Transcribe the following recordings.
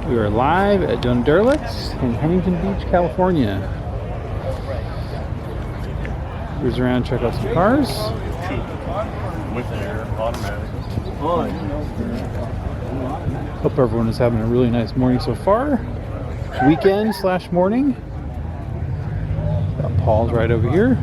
We are live at Derelicts in Huntington Beach, California. Cruise around, check out some cars. With air, automatic. Hope everyone is having a really nice morning so far. Weekend / morning. Got Paul's right over here.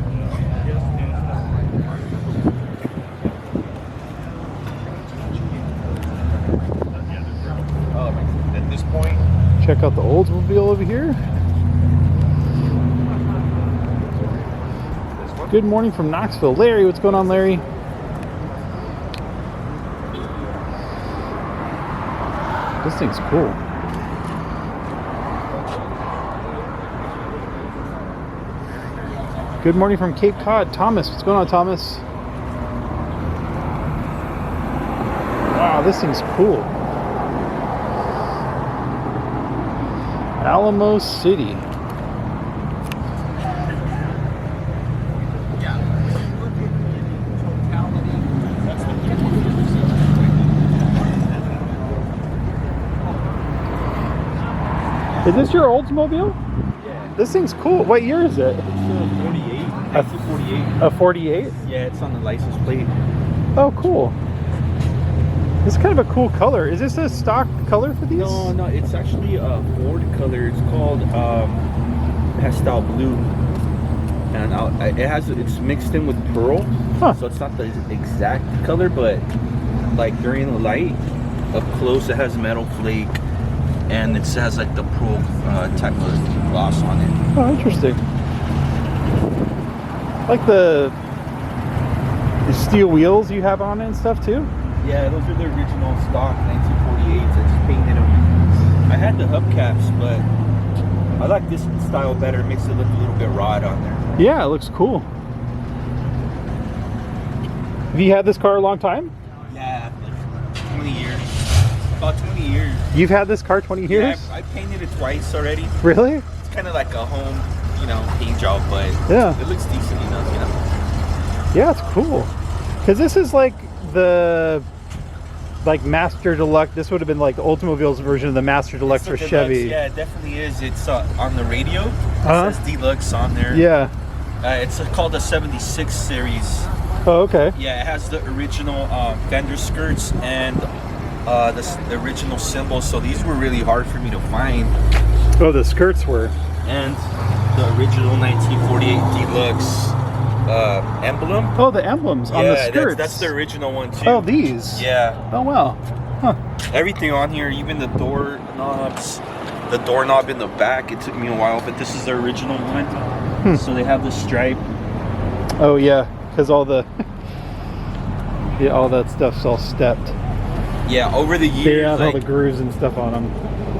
At this point, Check out the Oldsmobile over here. Good morning from Knoxville. Larry, what's going on, Larry? This thing's cool. Good morning from Cape Cod. Thomas, what's going on, Thomas? Wow, this thing's cool. Alamo City. Is this your Oldsmobile? yeah. This thing's cool. What year is it? It's a 48. That's a 48. A 48? Yeah, it's on the license plate. Oh, cool. It's kind of a cool color. Is this a stock color for these? No, it's actually a Ford color. It's called pastel blue, and it's mixed in with pearl, so it's not the exact color, but like during the light, up close, it has metal flake, and it has like the pearl type of gloss on it. Oh, interesting. Like the steel wheels you have on it and stuff too? Yeah, those are the original stock 1948s. I just painted them. I had the hubcaps, but I like this style better. It makes it look a little bit raw on there. Yeah, it looks cool. Have you had this car a long time? Yeah, like 20 years. About 20 years. You've had this car 20 years? Yeah, I painted it twice already. Really? It's kind of like a home, paint job, but Yeah. it looks decent enough, Yeah, it's cool. Because this is like the Master Deluxe. This would have been like the Oldsmobile's version of the Master Deluxe It's for the Chevy. Deluxe. Yeah, it definitely is. It's on the radio. It Uh-huh. says Deluxe on there. Yeah. It's called the 76 series. Oh, okay. Yeah, it has the original fender skirts and the original symbols. So these were really hard for me to find. Oh, the skirts were. And the original 1948 Deluxe emblem. Oh, the emblems on the skirts. That's the original one too. Oh, these? Yeah. Oh, wow. Huh. Everything on here, even the door knobs, the doorknob in the back, it took me a while, but this is the original one. So they have the stripe. Oh, yeah. Because all the... yeah, all that stuff's all stepped. Yeah, over the years. They have all the grooves and stuff on them.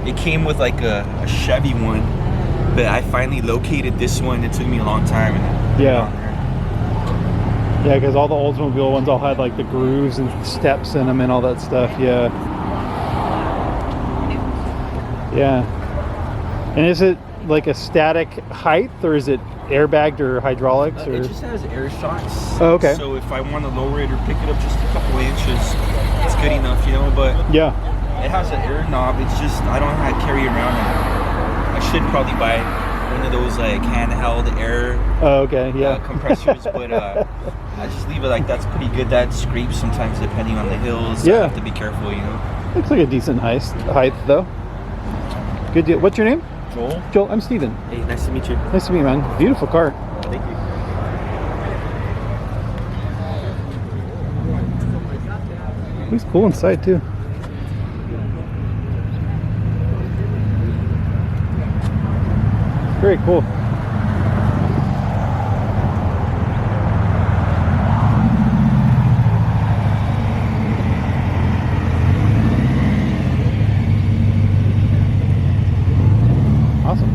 It came with like a Chevy one, but I finally located this one. It took me a long time. Yeah. Yeah, because all the Oldsmobile ones all had like the grooves and steps in them and all that stuff. Yeah. Yeah. And is it like a static height, or is it airbagged or hydraulics? Or? It just has air shocks. Oh, okay. So if I want to lower it or pick it up just a couple inches, it's good enough, But yeah, it has an air knob. It's just I don't know how to carry around it. I should probably buy one of those like handheld air compressors, but I just leave it like that's pretty good. That scrapes sometimes depending on the hills. Yeah. I have to be careful, Looks like a decent height though. Good deal. What's your name? Joel. Joel, I'm Steven. Hey, nice to meet you. Nice to meet you, man. Beautiful car. Thank you. He's cool inside too. Very cool. Awesome.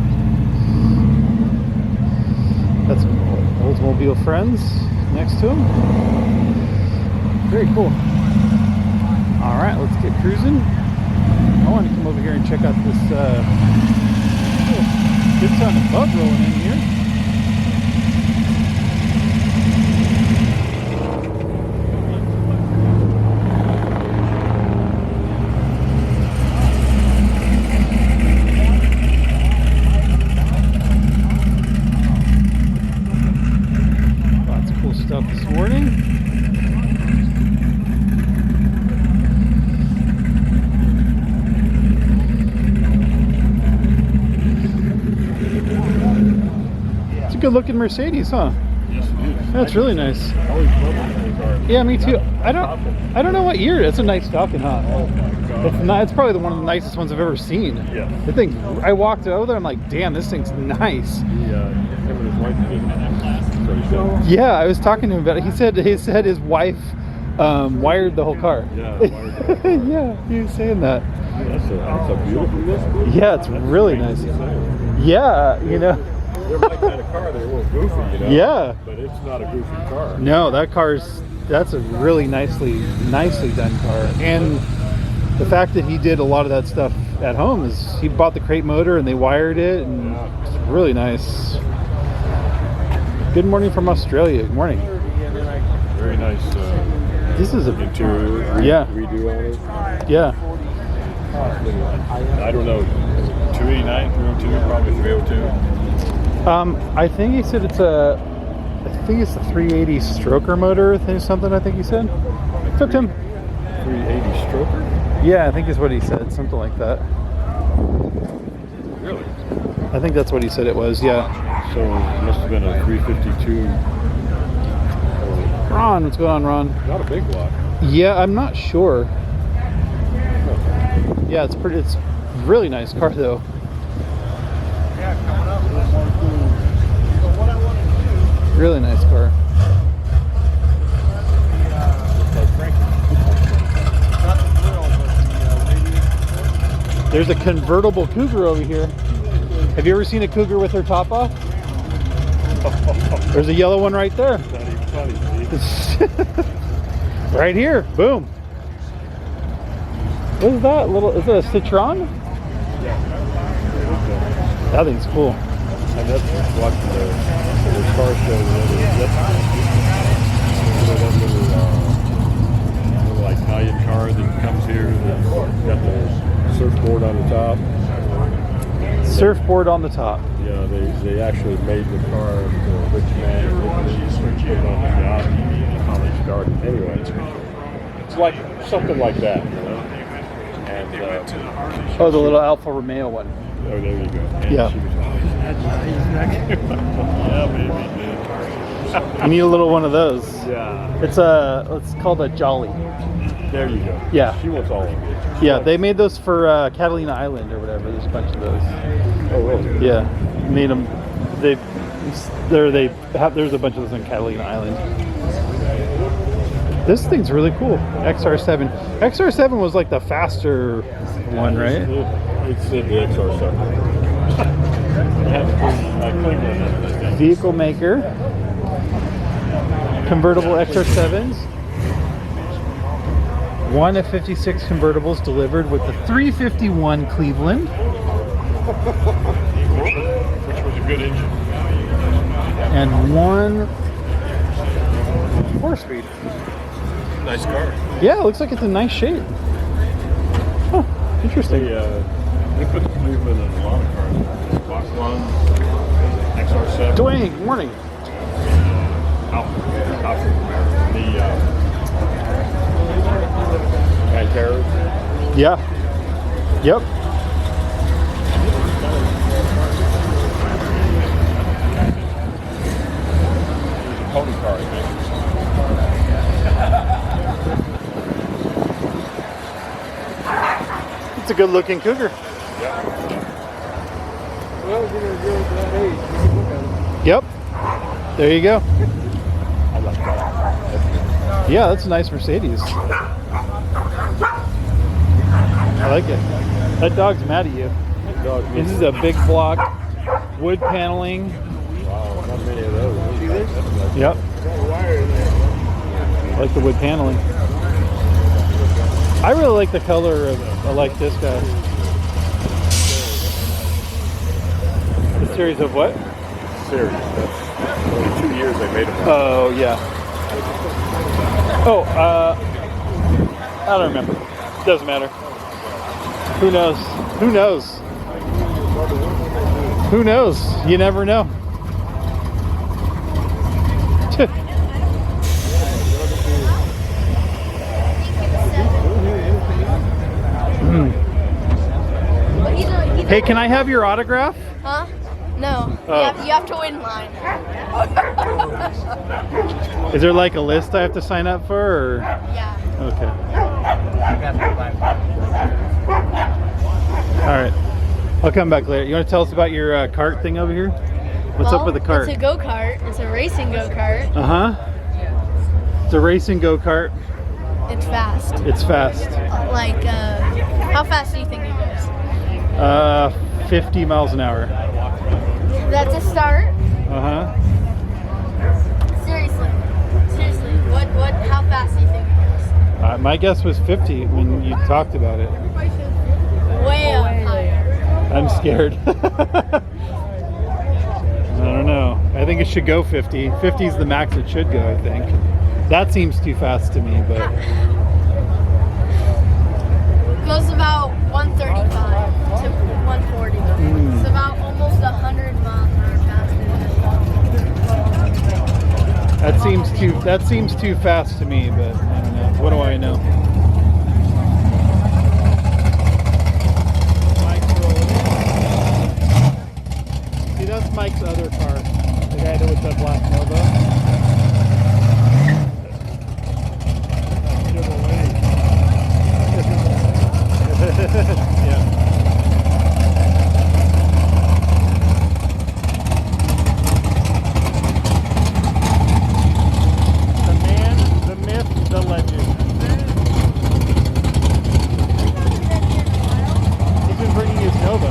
That's some Oldsmobile friends next to him. Very cool. All right, let's get cruising. I want to come over here and check out this good sounding bug rolling in here. good looking Mercedes, huh? Yes, it is. That's really nice. I always love those cars. Yeah, me too. I don't know what year. It's a nice Falcon, huh? Oh my God. It's not. It's probably one of the nicest ones I've ever seen. Yeah. The thing. I walked over there. I'm like, damn, this thing's nice. Him and his wife did. So he said, Yeah, I was talking to him about it. He said his wife wired the whole car. yeah, wired the Yeah, he was saying that. that's a beautiful car. Yeah, it's really nice. Yeah, you know. They're my kind of car. They're a little goofy, you know. Yeah. But it's not a goofy car. No, that's a really nicely done car. And the fact that he did a lot of that stuff at home is he bought the crate motor and they wired it, and it's really nice. Good morning from Australia. Good morning. Very nice This is a interior. Yeah. Redo on it. yeah. I don't know. 289, 302, probably 302. I think he said it's a 380 stroker motor. Something I think he said. It's up to him. 380 stroker? Yeah, I think is what he said. Something like that. Really? I think that's what he said it was. Yeah. So it must have been a 352. Ron, what's going on, Ron? Not a big block. Yeah, I'm not sure. Yeah, it's really nice car though. Really nice car. There's a convertible Cougar over here. Have you ever seen a Cougar with her top off? There's a yellow one right there. Not even funny, see? Right here. Boom. What is that? Is it a Citroen? That thing's cool. And that's watching the car show. That little Italian car that comes here that's got the surfboard on the top. Surfboard on the top. Yeah, they actually made the car for a rich man. Put it on the yacht in College Garden. Anyway, it's like something like that, you know. And Oh, the little Alfa Romeo one. oh, there you go. And Yeah. she was, oh, he's not yeah, baby. You need a little one of those. Yeah. It's called a Jolly. There you go. Yeah. She wants all of it. Yeah, they made those for Catalina Island or whatever. There's a bunch of those. Oh, really? Yeah, made them. There's a bunch of those on Catalina Island. This thing's really cool. XR7. XR7 was like the faster one, right? It's the XR7. Vehicle maker. Convertible XR7s. One of 56 convertibles delivered with the 351 Cleveland. Which was a good engine. And one 4-speed. Nice car. Yeah, it looks like it's in nice shape. Huh, interesting. They put the Cleveland in a lot of cars. Block 1, XR7. Dwayne, good morning. Alpha. The Panteras. Yeah. Yep. Pony car, I think. It's a good looking Cougar. Yeah. Well, you're gonna go at that age. You can look at it. Yep. There you go. I like that. Yeah, that's a nice Mercedes. I like it. That dog's mad at you. Dog, This is a big block, wood paneling. wow, not many of those. Yep. Got a wire in there. I like the wood paneling. I really like the color of. I like this guy. The series of what? Series. That's only 2 years they made them. Oh yeah. Oh, I don't remember. Doesn't matter. Who knows? Who knows? Who knows? You never know. Hey, can I have your autograph? Huh? No, Oh. you have to win line. Is there like a list I have to sign up for? Or? Yeah. Okay. All right. I'll come back later. You want to tell us about your cart thing over here? What's up with the cart? It's a go-kart. It's a racing go-kart. Uh-huh. It's a racing go-kart. It's fast. It's fast. Like, how fast do you think it goes? 50 miles an hour. That's a start. Uh-huh. Seriously. How fast do you think it goes? My guess was 50 when you talked about it. Way up higher. I'm scared. I don't know. I think it should go 50. 50 is the max it should go, I think. That seems too fast to me, but... Goes about 135 to 140. It's about almost 100 miles an hour faster. That seems too fast to me, but I don't know. What do I know? Mike's rolling. See, that's Mike's other car. The guy that with the black Nova. Yeah. The man, the myth, the legend. He's been bringing his Nova.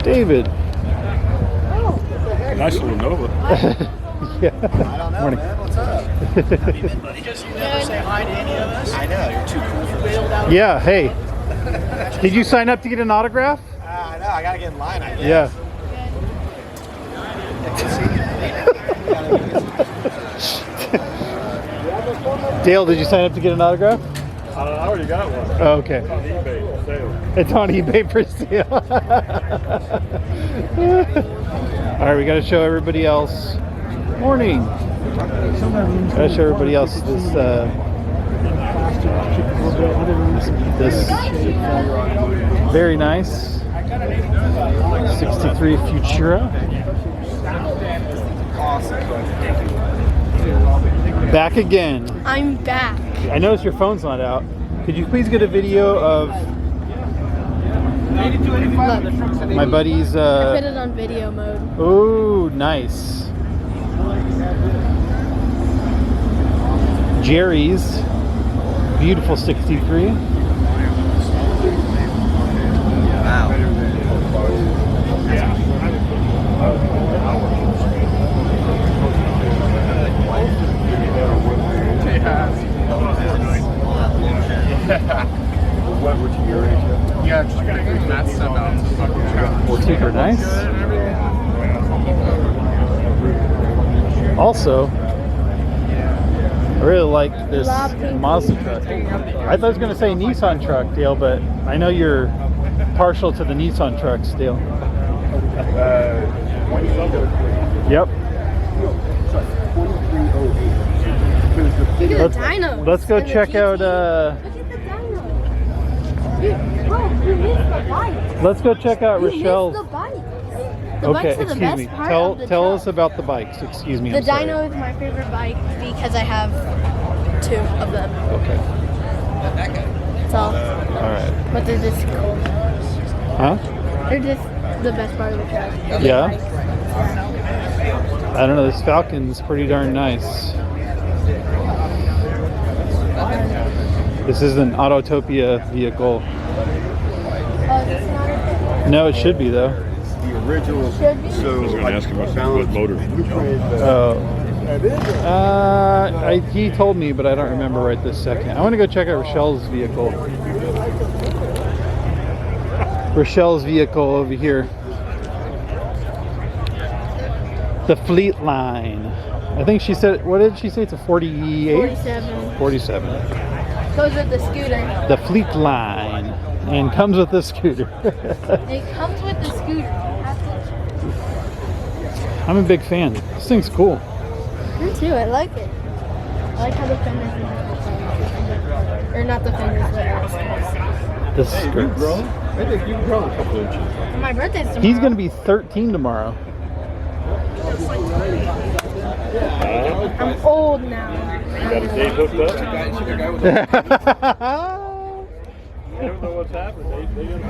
David. Nice little Nova. Yeah. Morning. What's up? Have you been, buddy? Because you never say hi to any of us. I know, you're too cool for me. Yeah, hey. Did you sign up to get an autograph? I know, I gotta get in line, I guess. Yeah. Dale, did you sign up to get an autograph? I already got one. Oh, okay. On eBay for sale. It's on eBay for sale. All right, we got to show everybody else. Morning. Got to show everybody else this very nice 63 Futura. Back again. I'm back. I noticed your phone's not out. Could you please get a video of my buddy's I put it on video mode. oh, nice. Jerry's beautiful 63. Yeah, just gonna clean that stuff out. It's fucking trash. Super nice. Also, I really like this Mazda truck. I thought I was going to say Nissan truck, Dale, but I know you're partial to the Nissan trucks, Dale. Yep. Look at the dyno. Let's go check out. Look at the dyno. Bro, you missed the bike. Let's go check out You Rochelle's. missed the bike. The Okay, bikes are the excuse best me. part Tell of the tell truck. us about the bikes. Excuse me. The I'm sorry. dyno is my favorite bike because I have 2 of them. Okay. That's all. All right. But they're just cool. Huh? They're just the best part of the truck. Yeah. I don't know. This Falcon's pretty darn nice. This is an Autotopia vehicle. Oh, it's not a No, it should be though. The original. Should be. So I was going to ask him what motor. Oh. He told me, but I don't remember right this second. I want to go check out Rochelle's vehicle. Rochelle's vehicle over here. The Fleet Line. I think she said, what did she say? It's a 48? 47. 47. Goes with the scooter. The Fleet Line. And comes with the scooter. It comes with the scooter. I'm a big fan. This thing's cool. Me too, I like it. I like how the fenders are or not the fenders, but The skirts. I think you've grown a couple inches. my birthday's tomorrow. He's gonna be 13 tomorrow. I'm old now. You got a date hooked up? Yeah. I don't know what's happened. They got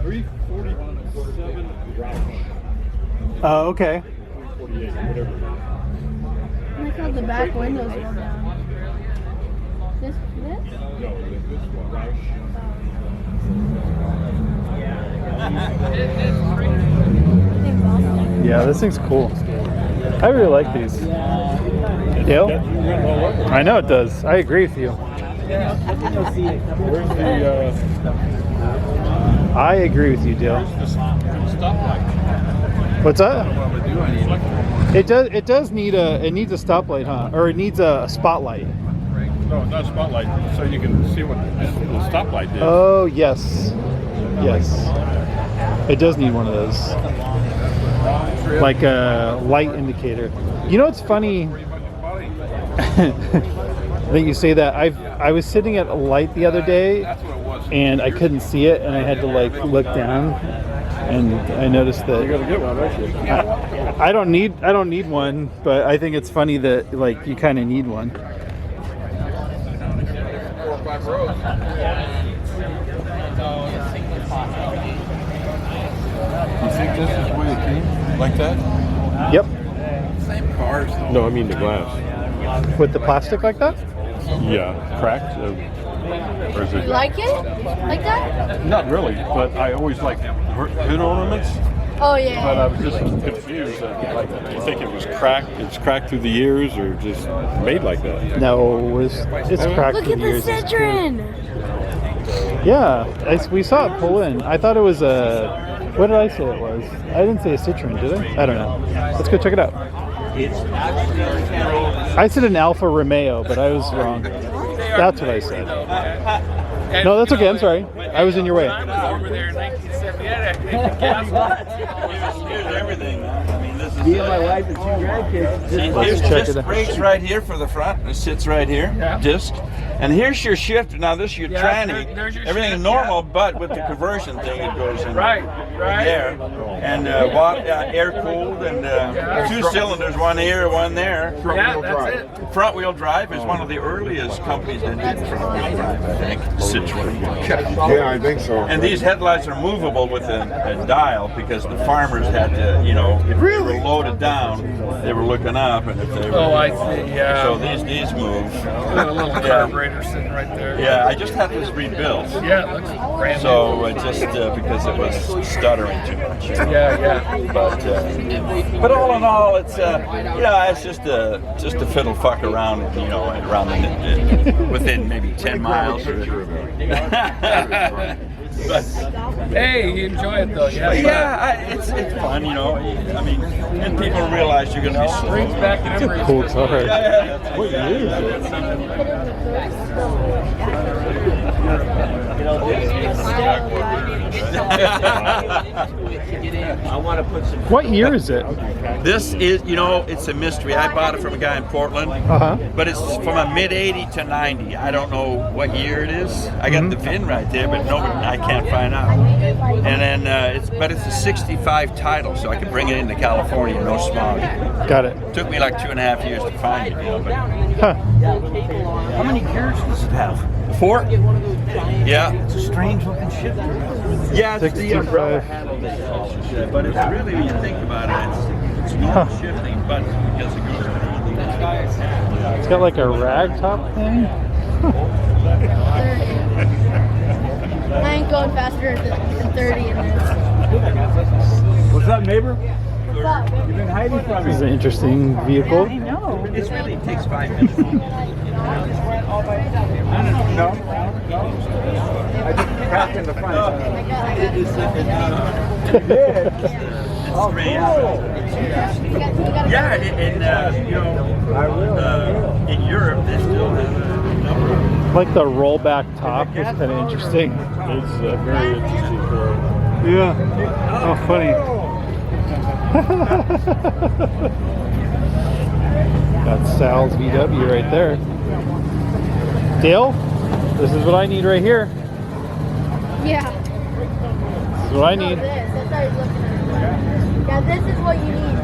347 Roush. Oh, okay. 348, whatever. I like how the back windows roll down. This? No, this one, Roush. Yeah, this thing's cool. I really like these. Dale? I know it does. I agree with you. Where's the I agree with you, Dale. stoplight? What's that? It does need it needs a stoplight, huh? Or it needs a spotlight. No, not a spotlight, so you can see what the stoplight did. Oh, yes. Yes. It does need one of those. Like a light indicator. You know what's funny? I think you say that. I was sitting at a light the other day and I couldn't see it and I had to like look down and I noticed that You gotta get one, don't you? I don't need one, but I think it's funny that like you kind of need one. You think this is where it came? Like that? Yep. Same cars. No, I mean the glass. With the plastic like that? Yeah, cracked. Or is You it? like it? Like that? Not really, but I always like hood ornaments. Oh But I yeah. was just confused. Like, do you think it was cracked? It's cracked through the years, or just made like that? No, it's cracked Look through at the the years. It's cool. Citroen. Yeah, we saw it pull in. I thought it was a. What did I say it was? I didn't say a Citroen, did I? I don't know. Let's go check it out. I said an Alfa Romeo, but I was wrong. That's what I said. No, that's okay. I'm sorry. I was in your way. Over there in 1978. Everything. I mean, this is Me and my wife and 2 grandkids. Here's check disc it out. brakes right here for the front. It sits right here. Disc. And here's your shifter. Now this is your tranny. there's your Everything is shift, normal, but with the conversion thing, it goes in Right. there. And air cooled and 2 cylinders, one here, one there. Yeah, that's it. Front wheel drive is one of the earliest companies that did front wheel drive, I think. Citroen. Yeah, I think so. And these headlights are movable with a dial because the farmers had to, if they were loaded down, they were looking up, and if they were, Oh, I see. Yeah. so these move. A little carburetor sitting right there. Yeah, I just had this rebuilt. Yeah, it looks brand new. So just because it was stuttering too much. Yeah. But all in all, it's it's just a fiddle fuck around, around within maybe 10 miles. But Hey, you enjoy it though. Yeah. it's fun, I mean, and people realize you're going to be slow. Brings back memories. Cool car. Yeah. What year is I want to put some. it? What year is it? This is, it's a mystery. I bought it from a guy in Portland, but it's from a mid-80 to 90. I don't know what year it is. I got the VIN right there, but I can't find out. And then it's a 65 title, so I can bring it into California, no smog. Got it. Took me like 2.5 years to find it, but Huh. How many gears does it have? 4? Yeah. It's a strange looking ship. Yeah, it's the umbrella 65. handle that helps you, but it's really, when you think about it, it's normal shifting, but because it goes around. It's got like a rag top thing. 30. I ain't going faster than 30 in this. What's up, neighbor? What's up? You've been hiding from This is me. an interesting vehicle. know. It really takes 5 minutes. No. I just cracked in the front. I got Oh, strange. cool. Yeah, in Europe, they still have a number of. Like the rollback top is kind of interesting. It's a very interesting car. Yeah. Oh, funny. Got Sal's VW right there. Dale, this is what I need right here. Yeah. This is what I need. This. That's how he's looking at it. Yeah, this is what you need.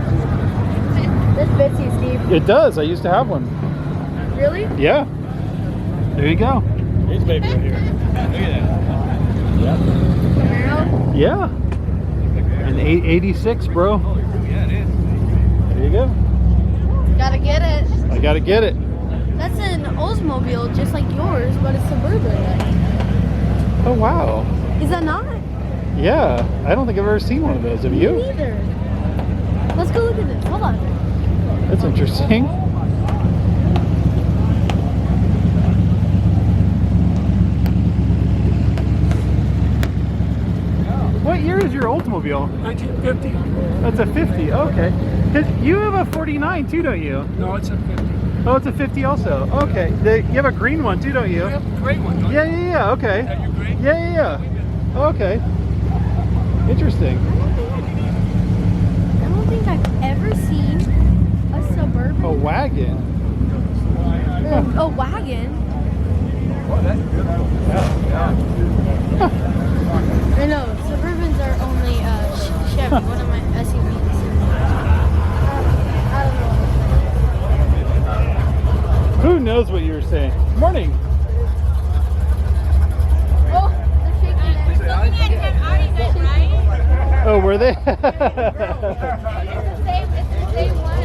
This fits you, Steve. It does. I used to have one. Really? Yeah. There you go. He's maybe right here. Camaro? Yeah. An 86, bro. Yeah, it is. There you go. Gotta get it. I gotta get it. That's an Oldsmobile just like yours, but it's suburban. Oh wow. Is that not? Yeah. I don't think I've ever seen one of those. Have Me you? neither. Let's go look at this. Hold on. That's interesting. What year is your Oldsmobile? 1950. That's a 50. Okay. 'Cause you have a 49 too, don't you? No, it's a 50. Oh, it's a 50 also. Okay. You have a green one too, don't you? You have a great one, don't you? Yeah. Okay. Is that your green? Yeah. Okay. Interesting. I don't think I've ever seen a suburban. A wagon. Yeah. A wagon. I know, Suburbans are only Chevy, one of my SUVs. I don't know. Who knows what you were saying? Morning. Oh, they're shaking it. Oh, were they? It's the same one.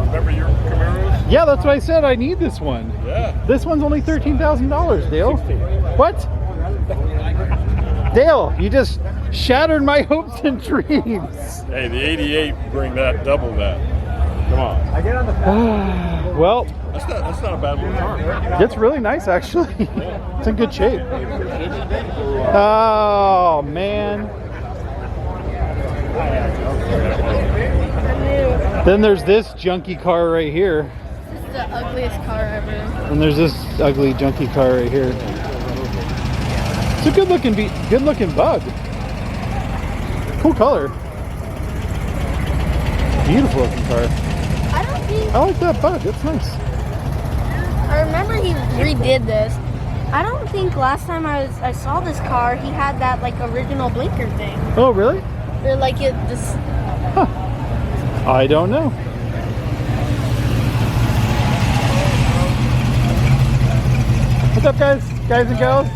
Remember your Camaros? Yeah, that's what I said. I need this one. Yeah. This one's only $13,000, Dale. What? Dale, you just shattered my hopes and dreams. Hey, the 88 bring that, double that. Come on. Well, That's not a bad little car. it's really nice, actually. It's in good shape. Oh, man. Then there's this junky car right here. This is the ugliest car ever. And there's this ugly junky car right here. It's a good looking bug. Cool color. Beautiful looking car. I don't think. I like that bug. That's nice. I remember he redid this. I don't think last time I saw this car, he had that like original blinker thing. Oh, really? Or like this. I don't know. What's up, guys and girls?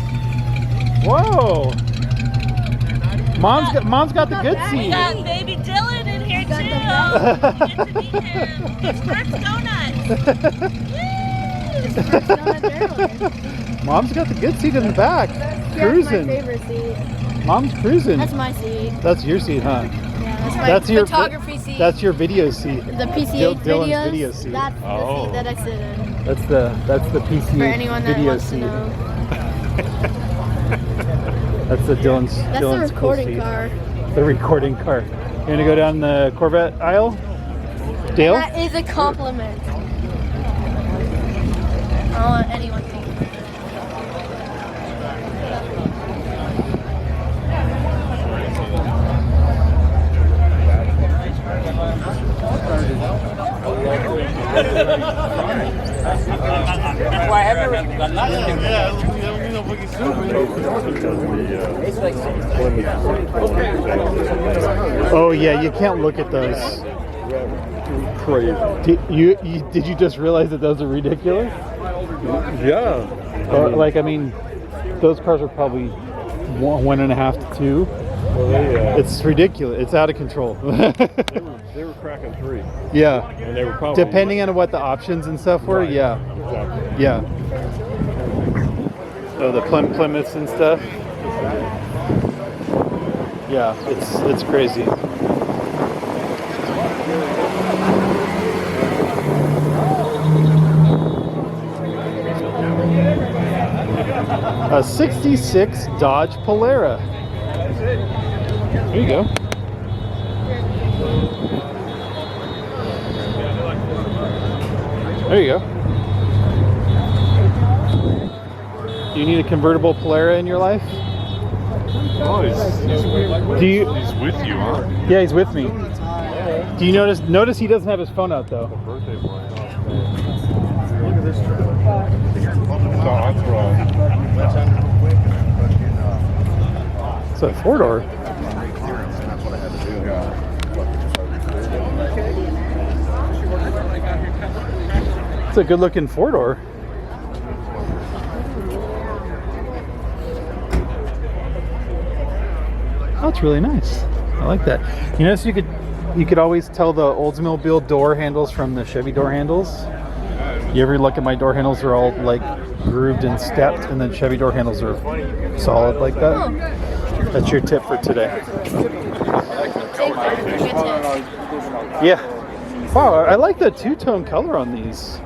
Whoa! Mom's got the good We seat. got baby Dylan in here too. You get to meet him. It's first donuts. Mom's got the good seat in the back. That's my Cruising. favorite seat. Mom's cruising. That's my seat. That's your seat, huh? Yeah, that's my That's your photography seat. That's your video seat. the PCH Dylan's videos. video seat. That's the seat that I sit in. That's the PCH For anyone that video wants seat. to know. That's the Dylan's. That's Dylan's the cool recording seat. car. The recording car. You gonna go down the Corvette aisle, Dale? That is a compliment. I don't want anyone to. Oh yeah, you can't look at those. Crazy. Did you just realize that those are ridiculous? Yeah. Like I mean, those cars are probably 1.5 to 2. Well, they, It's ridiculous. It's out of control. they were cracking 3. Yeah. And they were probably... Depending on what the options and stuff were, Right. yeah. Exactly. Yeah. Oh, the Plymouths and stuff. Yeah, it's crazy. A 66 Dodge Polara. There you go. There you go. Do you need a convertible Polara in your life? Oh, Do you? he's with you, huh? Yeah, he's with me. Do you notice? Notice he doesn't have his phone out though. Birthday boy. Look at this truck. So I throw. It's a 4-door. It's a good-looking 4-door. Oh, it's really nice. I like that. You notice you could always tell the Oldsmobile door handles from the Chevy door handles. You ever look at my door handles? They're all like grooved and stepped, and then Chevy door handles are solid like that. That's your tip for today. Yeah. Wow, I like the two-tone color on these.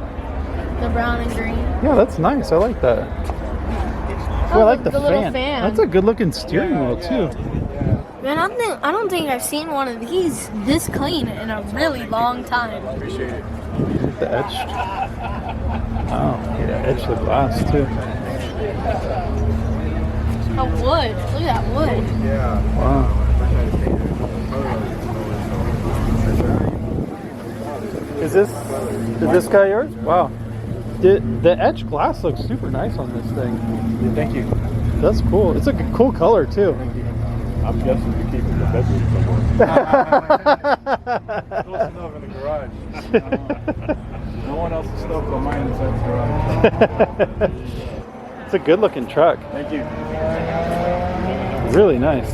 The brown and green. Yeah, that's nice. I like that. Oh, I like the little fan. fan. That's a good-looking steering wheel too. Man, I don't think I've seen one of these this clean in a really long time. The etched. Oh, yeah, etched the glass too. A wood. Look at that wood. Wow. Is this guy yours? Wow. The etched glass looks super nice on this thing. Thank you. That's cool. It's a cool color too. I'm guessing you keep it in the bedroom somewhere. Close enough in the garage. No one else's stuff but mine inside the garage. It's a good looking truck. Thank you. Really nice.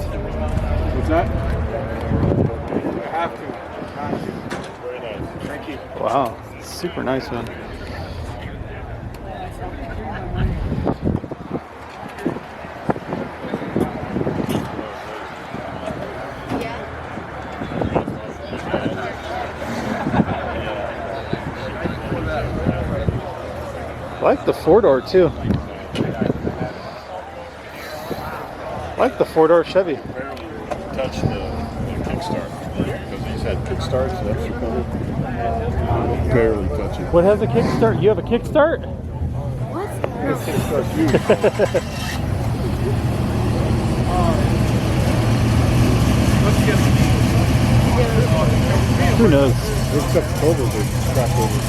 What's that? I have to. Very nice. Thank you. Wow. Super nice one. I like the 4-door too. I like the 4-door Chevy. Touch the kickstart because he's had kickstarts and that's your cover. Barely touch it. What has a kickstart? You have a kickstart? What? Kickstart huge. Who knows? Except covers are strapped over.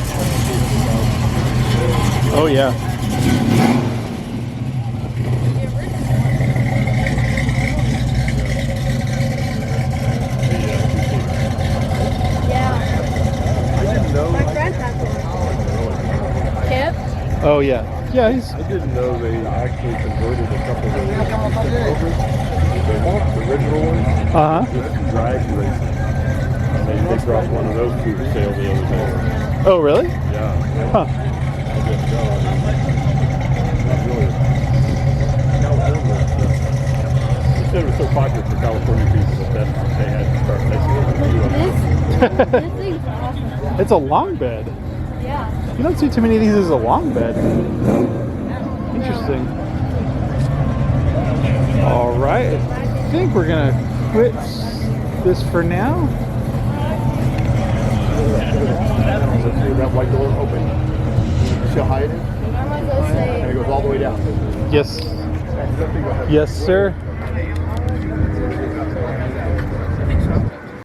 Oh yeah. Yeah. I didn't know. My friend has one. Kip? Oh yeah. Yeah, he's. I didn't know they actually converted a couple of those covers. The original ones. Uh-huh. Just drag racing. And they brought one of those to the sale the other day. Oh really? Yeah. Huh. I didn't know. Not really. California. They said it was so popular for California people that they had to start making it. This thing's awesome. It's a long bed. Yeah. You don't see too many of these as a long bed. Interesting. All right. I think we're gonna quit this for now. See that white door open? See how high it is? I'm gonna go say. And it goes all the way down. Yes. Yes, sir.